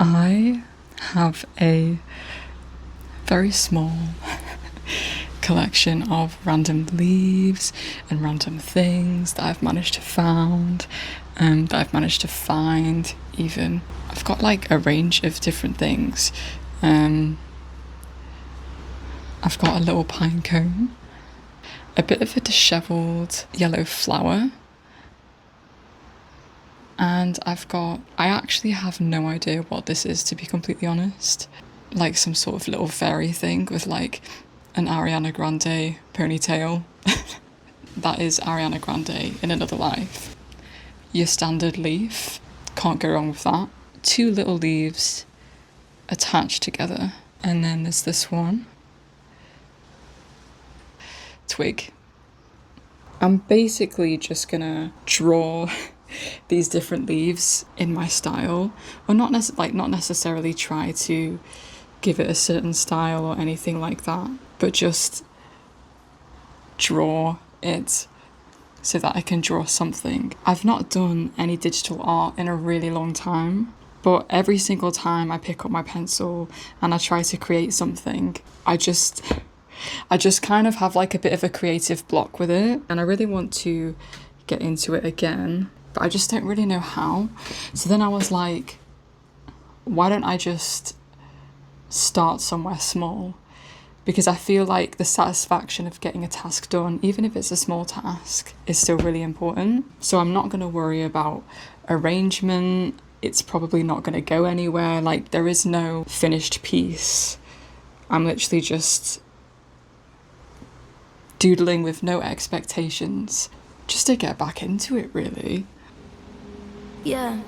I have a very small collection of random leaves and random things that I've managed to find even. I've got like a range of different things. I've got a little pine cone, a bit of a dishevelled yellow flower, and I actually have no idea what this is, to be completely honest. Like some sort of little fairy thing with like an Ariana Grande ponytail. That is Ariana Grande in another life. Your standard leaf, can't go wrong with that. 2 little leaves attached together. And then there's this one. Twig. I'm basically just gonna draw these different leaves in my style, or not necessarily try to give it a certain style or anything like that, but just draw it so that I can draw something. I've not done any digital art in a really long time, but every single time I pick up my pencil and I try to create something, I just kind of have like a bit of a creative block with it, and I really want to get into it again, but I just don't really know how. So then I was like, why don't I just start somewhere small? Because I feel like the satisfaction of getting a task done, even if it's a small task, is still really important. So I'm not going to worry about arrangement. It's probably not going to go anywhere. Like, there is no finished piece. I'm literally just doodling with no expectations, just to get back into it, really. Yeah.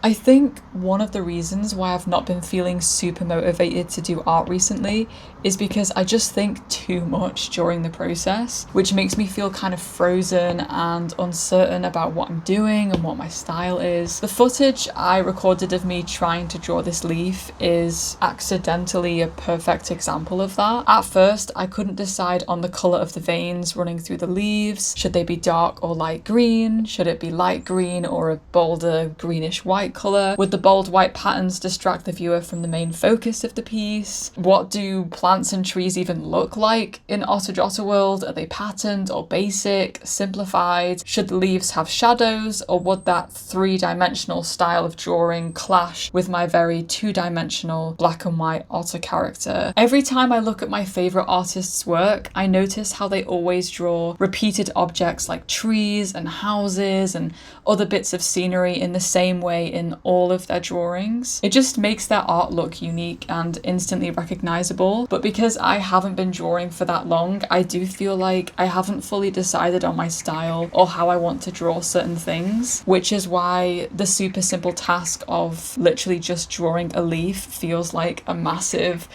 I think one of the reasons why I've not been feeling super motivated to do art recently is because I just think too much during the process, which makes me feel kind of frozen and uncertain about what I'm doing and what my style is. The footage I recorded of me trying to draw this leaf is accidentally a perfect example of that. At first, I couldn't decide on the colour of the veins running through the leaves. Should they be dark or light green? Should it be light green or a bolder greenish white colour? Would the bold white patterns distract the viewer from the main focus of the piece? What do plants and trees even look like in Otter World? Are they patterned or basic, simplified? Should the leaves have shadows, or would that 3-dimensional style of drawing clash with my very 2-dimensional black and white otter character? Every time I look at my favourite artists' work, I notice how they always draw repeated objects like trees and houses and other bits of scenery in the same way in all of their drawings. It just makes their art look unique and instantly recognisable. But because I haven't been drawing for that long, I do feel like I haven't fully decided on my style or how I want to draw certain things, which is why the super simple task of literally just drawing a leaf feels like a massive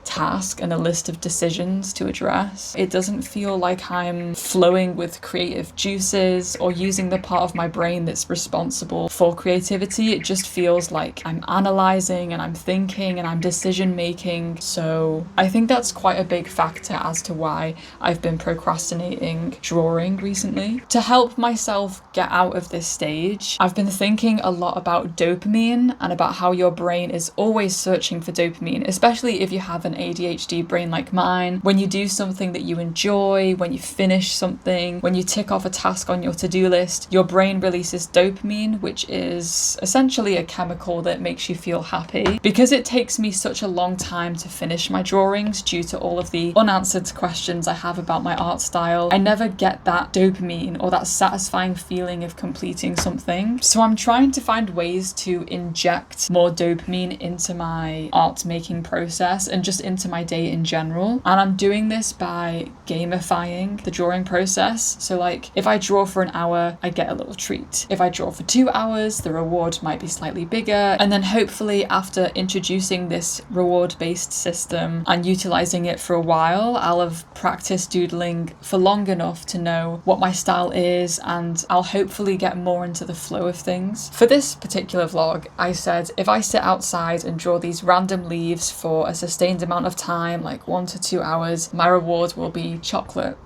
task and a list of decisions to address. It doesn't feel like I'm flowing with creative juices or using the part of my brain that's responsible for creativity. It just feels like I'm analysing and I'm thinking and I'm decision making. So I think that's quite a big factor as to why I've been procrastinating drawing recently. To help myself get out of this stage, I've been thinking a lot about dopamine and about how your brain is always searching for dopamine, especially if you have an ADHD brain like mine. When you do something that you enjoy, when you finish something, when you tick off a task on your to-do list, your brain releases dopamine, which is essentially a chemical that makes you feel happy. Because it takes me such a long time to finish my drawings due to all of the unanswered questions I have about my art style, I never get that dopamine or that satisfying feeling of completing something. So I'm trying to find ways to inject more dopamine into my art making process and just into my day in general. And I'm doing this by gamifying the drawing process. So like if I draw for an hour, I get a little treat. If I draw for 2 hours, the reward might be slightly bigger. And then hopefully after introducing this reward-based system and utilizing it for a while, I'll have practiced doodling for long enough to know what my style is, and I'll hopefully get more into the flow of things. For this particular vlog, I said if I sit outside and draw these random leaves for a sustained amount of time, like 1 to 2 hours, my reward will be chocolate.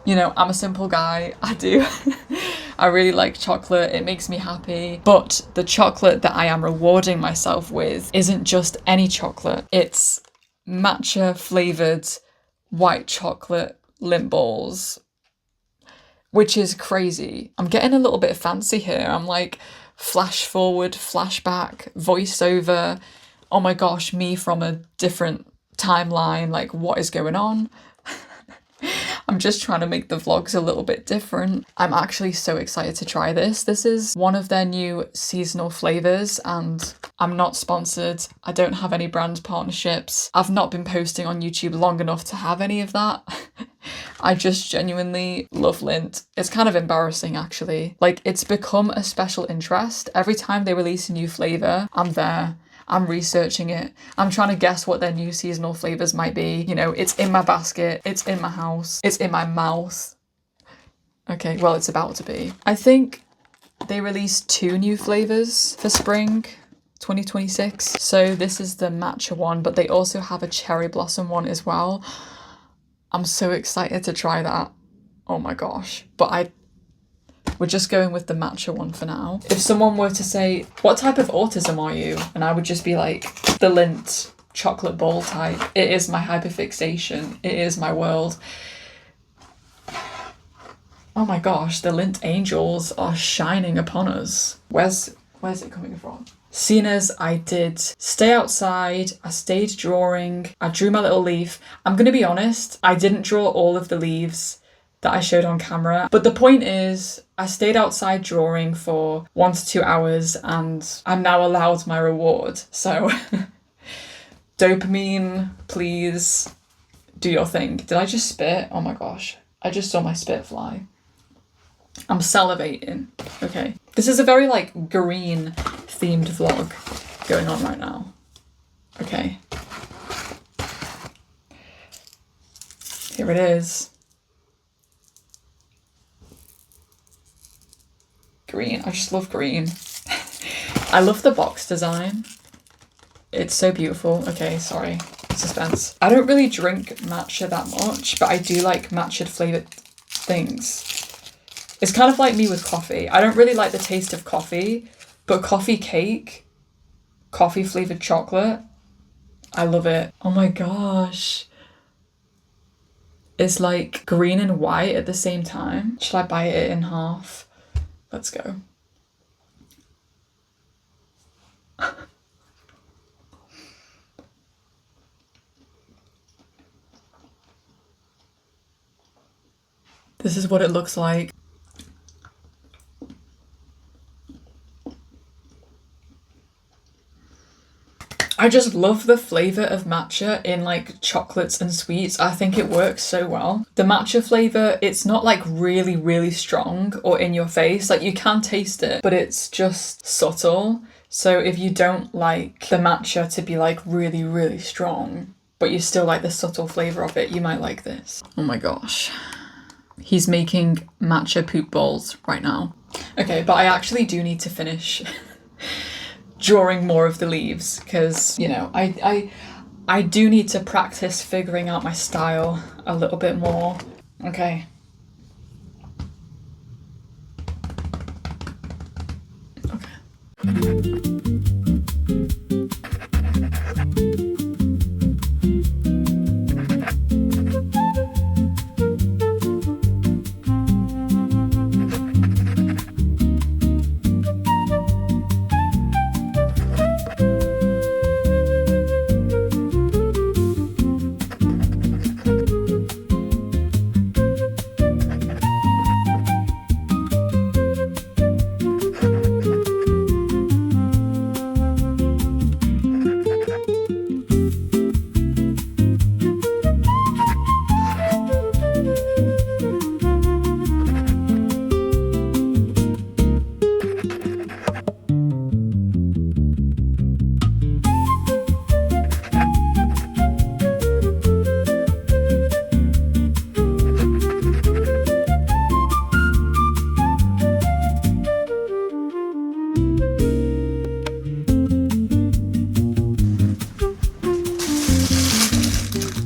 You know, I'm a simple guy. I do. I really like chocolate. It makes me happy. But the chocolate that I am rewarding myself with isn't just any chocolate. It's matcha flavoured white chocolate Lindt balls, which is crazy. I'm getting a little bit fancy here. I'm like flash forward, flashback, voiceover. Oh my gosh, me from a different timeline. Like, what is going on? I'm just trying to make the vlogs a little bit different. I'm actually so excited to try this. This is one of their new seasonal flavours and I'm not sponsored. I don't have any brand partnerships. I've not been posting on YouTube long enough to have any of that. I just genuinely love Lindt. It's kind of embarrassing actually. Like, it's become a special interest. Every time they release a new flavour, I'm there. I'm researching it. I'm trying to guess what their new seasonal flavours might be. You know, it's in my basket, it's in my house, it's in my mouth. Okay, well, it's about to be. I think they released 2 new flavours for spring 2026. So this is the matcha one, but they also have a cherry blossom one as well. I'm so excited to try that. Oh my gosh. But we're just going with the matcha one for now. If someone were to say, what type of autism are you? And I would just be like, the Lindt chocolate ball type. It is my hyperfixation. It is my world. Oh my gosh, the Lindt angels are shining upon us. Where's it coming from? Seeing as I did stay outside, I stayed drawing, I drew my little leaf. I'm gonna be honest, I didn't draw all of the leaves that I showed on camera. But the point is, I stayed outside drawing for 1 to 2 hours and I'm now allowed my reward. So dopamine, please do your thing. Did I just spit? Oh my gosh, I just saw my spit fly. I'm salivating. Okay. This is a very like green themed vlog going on right now. Okay. Here it is. Green. I just love green. I love the box design. It's so beautiful. Okay, sorry. Suspense. I don't really drink matcha that much, but I do like matcha flavoured things. It's kind of like me with coffee. I don't really like the taste of coffee, but coffee cake, coffee flavoured chocolate, I love it. Oh my gosh. It's like green and white at the same time. Should I bite it in half? Let's go. This is what it looks like. I just love the flavour of matcha in like chocolates and sweets. I think it works so well. The matcha flavour, it's not like really, really strong or in your face. Like you can taste it, but it's just subtle. So if you don't like the matcha to be like really, really strong, but you still like the subtle flavour of it, you might like this. Oh my gosh. He's making matcha poop balls right now. Okay, but I actually do need to finish drawing more of the leaves because, you know, I do need to practice figuring out my style a little bit more. Okay. Okay.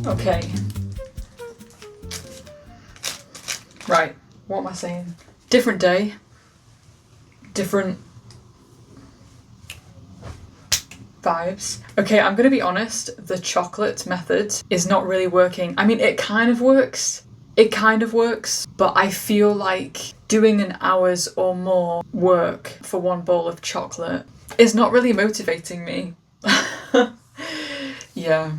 Okay. Right, what am I saying? Different day, different vibes. Okay, I'm gonna be honest, the chocolate method is not really working. I mean, it kind of works, but I feel like doing an hour's or more work for one bowl of chocolate is not really motivating me. Yeah.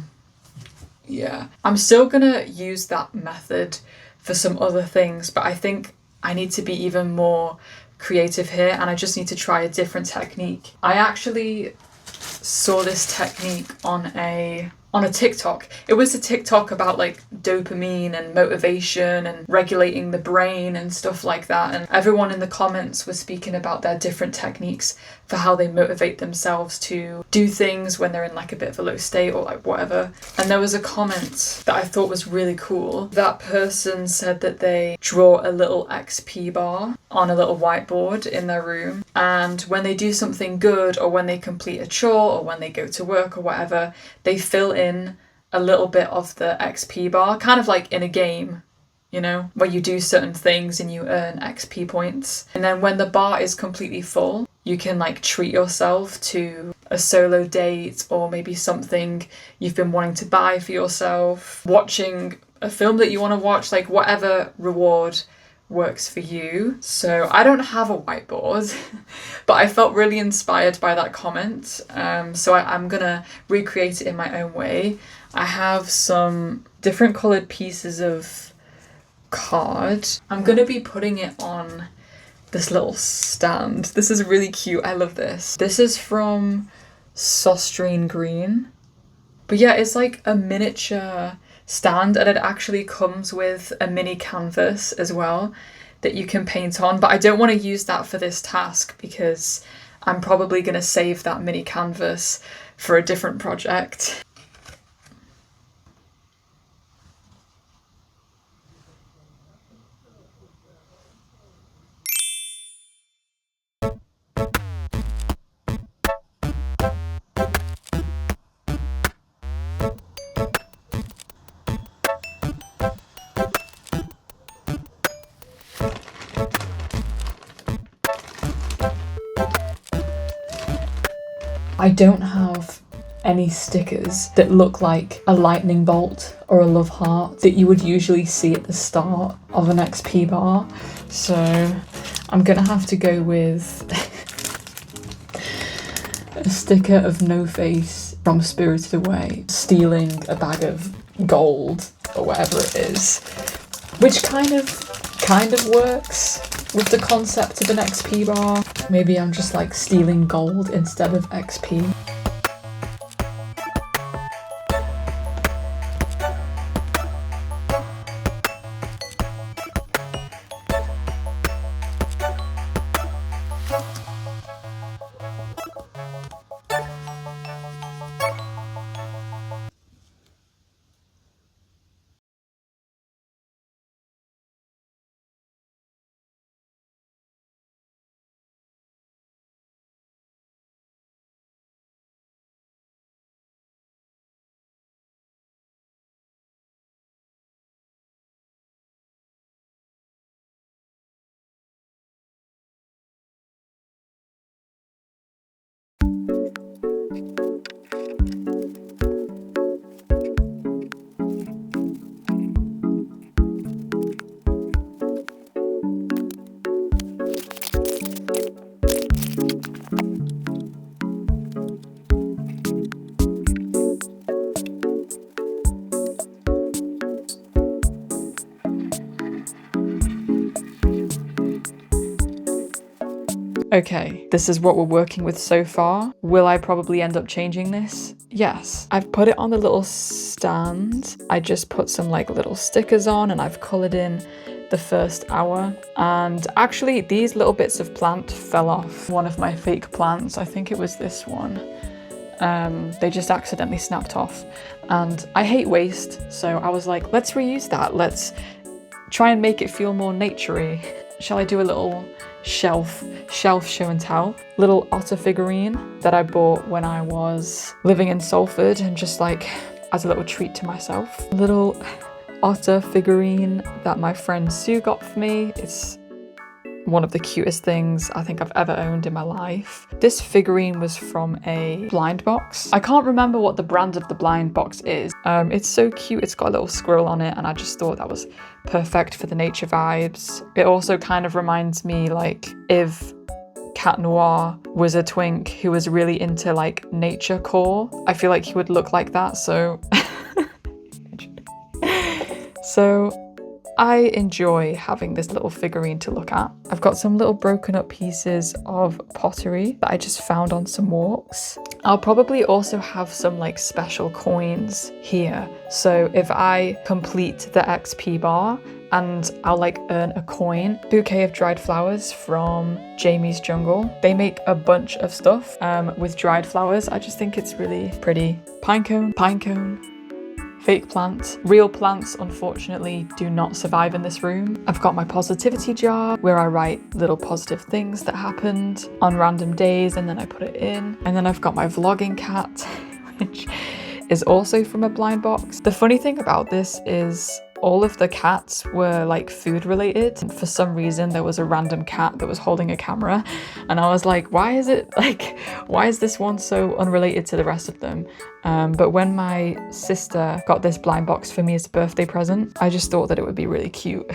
I'm still gonna use that method for some other things, but I think I need to be even more creative here, and I just need to try a different technique. I actually saw this technique on a TikTok. It was a TikTok about like dopamine and motivation and regulating the brain and stuff like that, and everyone in the comments was speaking about their different techniques for how they motivate themselves to do things when they're in like a bit of a low state or like whatever. And there was a comment that I thought was really cool. That person said that they draw a little XP bar on a little whiteboard in their room, and when they do something good or when they complete a chore or when they go to work or whatever, they fill in a little bit of the XP bar, kind of like in a game, you know, where you do certain things and you earn XP points. And then when the bar is completely full, you can like treat yourself to a solo date or maybe something you've been wanting to buy for yourself, watching a film that you want to watch, like whatever reward works for you. So I don't have a whiteboard, but I felt really inspired by that comment. So I'm gonna recreate it in my own way. I have some different coloured pieces of card. I'm gonna be putting it on this little stand. This is really cute. I love this. This is from Sostrine Green. But yeah, it's like a miniature stand, and it actually comes with a mini canvas as well that you can paint on. But I don't want to use that for this task because I'm probably going to save that mini canvas for a different project. I don't have any stickers that look like a lightning bolt or a love heart that you would usually see at the start of an XP bar, so I'm gonna have to go with a sticker of no face from Spirited Away, stealing a bag of gold or whatever it is, which kind of works with the concept of an XP bar. Maybe I'm just like stealing gold instead of XP. Okay, this is what we're working with so far. Will I probably end up changing this? Yes. I've put it on the little stand. I just put some like little stickers on and I've coloured in the first hour. And actually these little bits of plant fell off one of my fake plants. I think it was this one. They just accidentally snapped off. And I hate waste, so I was like, let's reuse that. Let's try and make it feel more naturey. Shall I do a little shelf show and tell? Little otter figurine that I bought when I was living in Salford and just like as a little treat to myself. Little otter figurine that my friend Sue got for me. It's one of the cutest things I think I've ever owned in my life. This figurine was from a blind box. I can't remember what the brand of the blind box is. It's so cute. It's got a little squirrel on it, and I just thought that was perfect for the nature vibes. It also kind of reminds me like if Cat Noir was a twink who was really into like nature core. I feel like he would look like that, so I enjoy having this little figurine to look at. I've got some little broken up pieces of pottery that I just found on some walks. I'll probably also have some like special coins here. So if I complete the XP bar and I'll like earn a coin. Bouquet of dried flowers from Jamie's Jungle. They make a bunch of stuff with dried flowers. I just think it's really pretty. Pinecone. Fake plants. Real plants, unfortunately, do not survive in this room. I've got my positivity jar where I write little positive things that happened on random days and then I put it in. And then I've got my vlogging cat, which is also from a blind box. The funny thing about this is all of the cats were like food related. For some reason, there was a random cat that was holding a camera and I was like, why is this one so unrelated to the rest of them? But when my sister got this blind box for me as a birthday present, I just thought that it would be really cute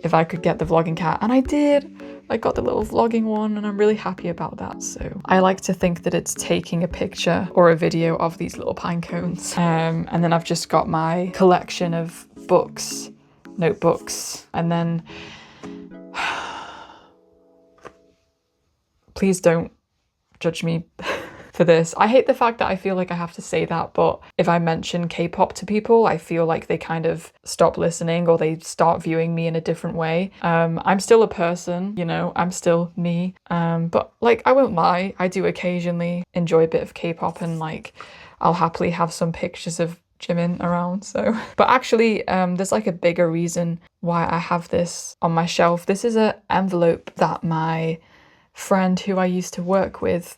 if I could get the vlogging cat, and I did. I got the little vlogging one and I'm really happy about that. So I like to think that it's taking a picture or a video of these little pine cones. And then I've just got my collection of books, notebooks, and then please don't judge me for this. I hate the fact that I feel like I have to say that, but if I mention K-pop to people, I feel like they kind of stop listening or they start viewing me in a different way. I'm still a person, you know, I'm still me. But like, I won't lie, I do occasionally enjoy a bit of K-pop and like, I'll happily have some pictures of Jimin around, so. But actually, there's like a bigger reason why I have this on my shelf. This is an envelope that my friend who I used to work with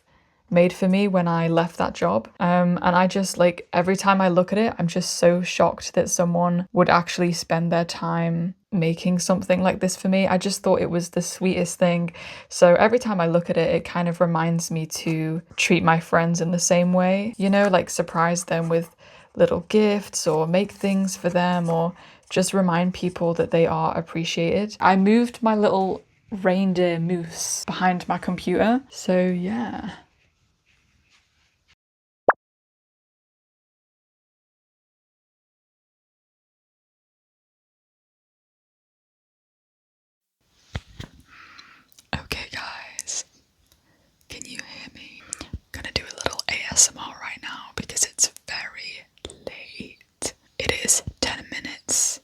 made for me when I left that job. And I just like, every time I look at it, I'm just so shocked that someone would actually spend their time making something like this for me. I just thought it was the sweetest thing. So every time I look at it, it kind of reminds me to treat my friends in the same way, you know, like surprise them with little gifts or make things for them or just remind people that they are appreciated. I moved my little reindeer moose behind my computer, so yeah. Okay guys, can you hear me? I'm gonna do a little ASMR right now because it's very late. It is 10 minutes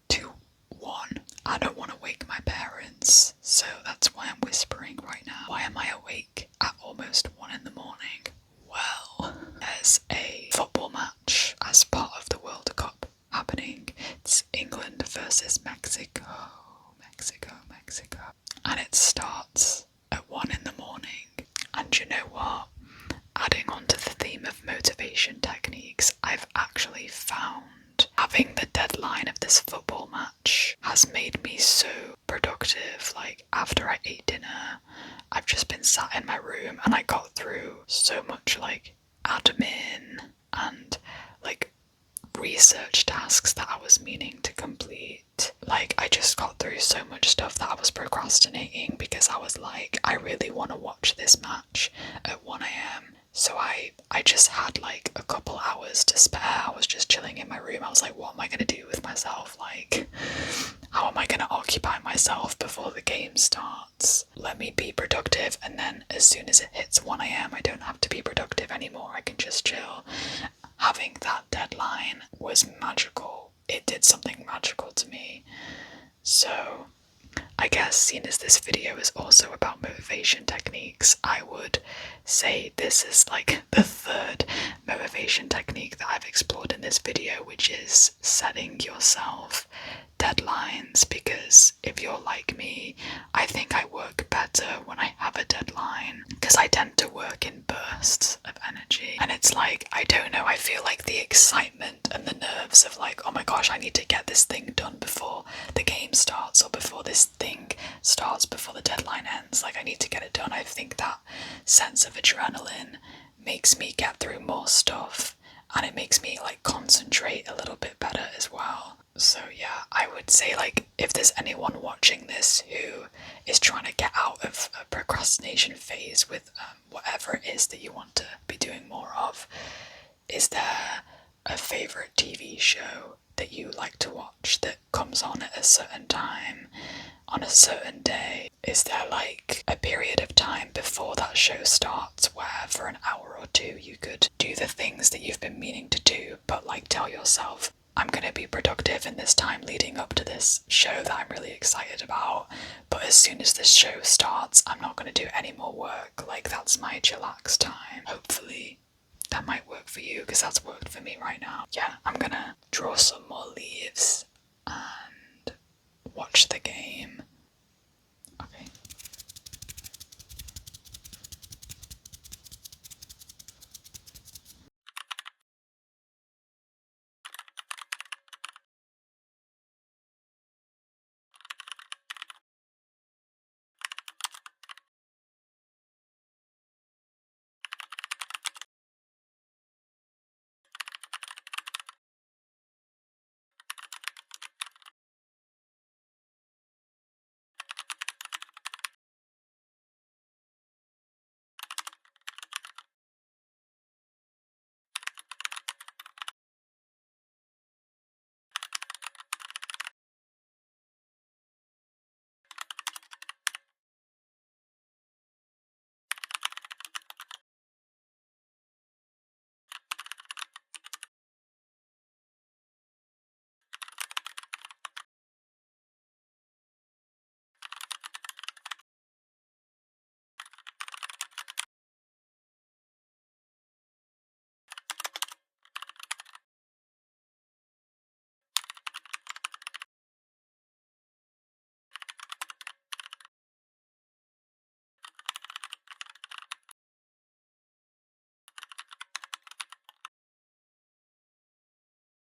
to 1. I don't want to wake my parents, so that's why I'm whispering right now. Why am I awake at almost 1 in the morning? Well, there's a football match as part of the World Cup happening. It's England versus Mexico. And it starts at 1 in the morning. And you know what? Adding on to the theme of motivation techniques, I've actually found having the deadline of this football match has made me so productive. Like, after I ate dinner, I've just been sat in my room and I got through so much like admin and like research tasks that I was meaning to complete. Like, I just got through so much stuff that I was procrastinating because I was like, I really want to watch this match at 1 a.m. So I just had like a couple hours to spare. I was just chilling in my room. I was like, what am I going to do with myself? Like, how am I going to occupy myself before the game starts? Let me be productive, and then as soon as it hits 1 a.m, I don't have to be productive anymore. I can just chill. Having that deadline was magical. It did something magical to me. So I guess, seeing as this video is also about motivation techniques, I would say this is like the third motivation technique that I've explored in this video, which is setting yourself deadlines. Because if you're like me, I think I work better when I have a deadline, because I tend to work in bursts of energy, and it's like, I don't know, I feel like the excitement dread and the nerves of like, oh my gosh, I need to get this thing done before the game starts, or before this thing starts, before the deadline ends. Like, I need to get it done. I think that sense of adrenaline makes me get through more stuff, and it makes me like concentrate a little bit better as well. So yeah, I would say like, if there's anyone watching this who is trying to get out of a procrastination phase with whatever it is that you want to be doing more of, is there a favourite TV show that you like to watch that comes on at a certain time, on a certain day? Is there like a period of time before that show starts where for an hour or two you could do the things that you've been meaning to do, but like tell yourself, I'm going to be productive in this time leading up to this show that I'm really excited about, but as soon as this show starts, I'm not going to do any more work. Like, that's my chillax time. Hopefully that might work for you, because that's worked for me right now. Yeah, I'm gonna draw some more leaves and watch the game